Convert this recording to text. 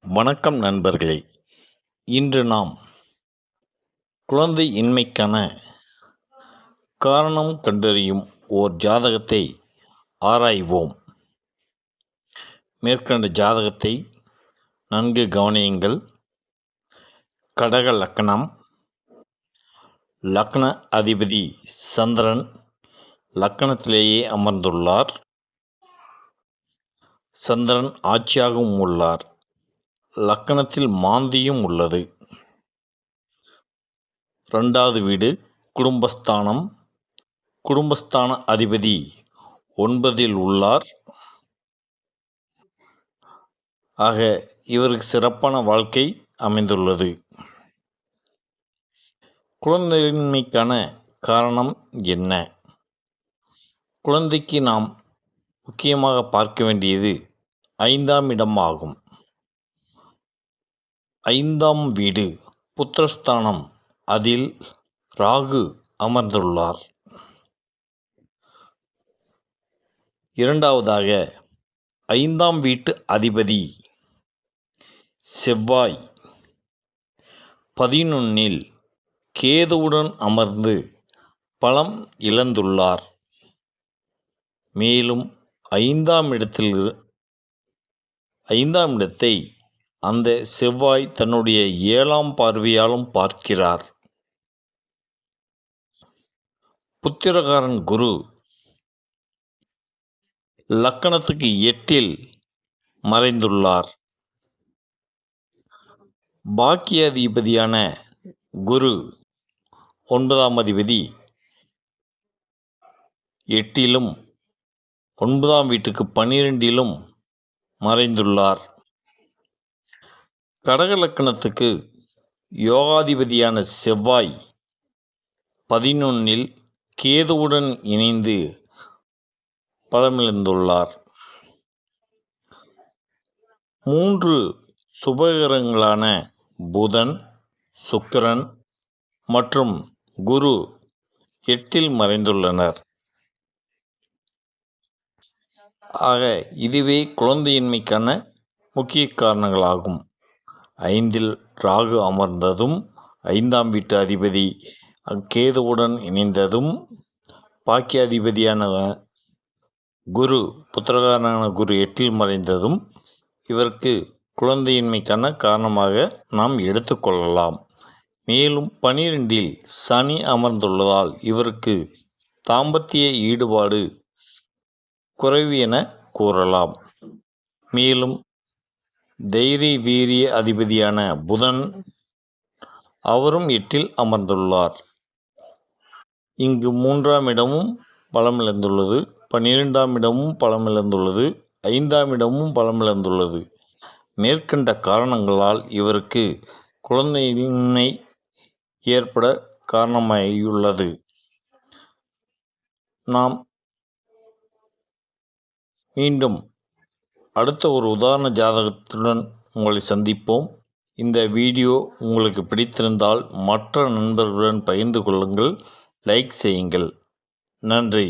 வணக்கம் நண்பர்களே. இன்று நாம் குழந்தை இன்மைக்கான காரணம் கண்டறியும் ஓர் ஜாதகத்தை ஆராய்வோம். மேற்கண்ட ஜாதகத்தை நன்கு கவனியுங்கள். கடக லக்னம், லக்ன அதிபதி சந்திரன் லக்னத்திலேயே அமர்ந்துள்ளார். சந்திரன் ஆட்சியாகவும் உள்ளார். லக்னத்தில் மாந்தியும் உள்ளது. 2வது வீடு குடும்பஸ்தானம். குடும்பஸ்தான அதிபதி 9ல் உள்ளார். ஆக இவருக்கு சிறப்பான வாழ்க்கை அமைந்துள்ளது. குழந்தையின்மைக்கான காரணம் என்ன? குழந்தைக்கு நாம் முக்கியமாக பார்க்க வேண்டியது 5ஆம் இடம் ஆகும். 5ஆம் வீடு புத்திரஸ்தானம். அதில் ராகு அமர்ந்துள்ளார். 2வதாக 5ஆம் வீட்டு அதிபதி செவ்வாய் 11ல் கேதுவுடன் அமர்ந்து பலம் இழந்துள்ளார். மேலும் 5ஆம் இடத்தை அந்த செவ்வாய் தன்னுடைய 7ஆம் பார்வையாலும் பார்க்கிறார். புத்திரகாரன் குரு லக்கணத்துக்கு 8ல் மறைந்துள்ளார். பாக்கியாதிபதியான குரு 9ஆம் அதிபதி 8லும் 9ஆம் வீட்டுக்கு 12லும் மறைந்துள்ளார். கடக லக்கணத்துக்கு யோகாதிபதியான செவ்வாய் 11ல் கேதுவுடன் இணைந்து பலமிழந்துள்ளார். 3 சுபகிரகங்களான புதன், சுக்கிரன் மற்றும் குரு 8ல் மறைந்துள்ளனர். ஆக இதுவே குழந்தையின்மைக்கான முக்கிய காரணங்களாகும். 5ல் ராகு அமர்ந்ததும், 5ஆம் வீட்டு அதிபதி கேதுவுடன் இணைந்ததும், பாக்கியாதிபதியான குரு புத்திரகாரனான குரு 8ல் மறைந்ததும் இவருக்கு குழந்தையின்மைக்கான காரணமாக நாம் எடுத்துக்கொள்ளலாம். மேலும் 12ல் சனி அமர்ந்துள்ளதால் இவருக்கு தாம்பத்திய ஈடுபாடு குறைவு என கூறலாம். மேலும் தைரிய வீரிய அதிபதியான புதன் அவரும் 8ல் அமர்ந்துள்ளார். இங்கு 3ஆம் இடமும் பலமிழந்துள்ளது, 12ஆம் இடமும் பலமிழந்துள்ளது, 5ஆம் இடமும் பலமிழந்துள்ளது. மேற்கண்ட காரணங்களால் இவருக்கு குழந்தையின்மை ஏற்பட காரணமாயுள்ளது. நாம் மீண்டும் அடுத்த ஒரு உதாரண ஜாதகத்துடன் உங்களை சந்திப்போம். இந்த வீடியோ உங்களுக்கு பிடித்திருந்தால் மற்ற நண்பர்களுடன் பகிர்ந்து கொள்ளுங்கள். லைக் செய்யுங்கள். நன்றி.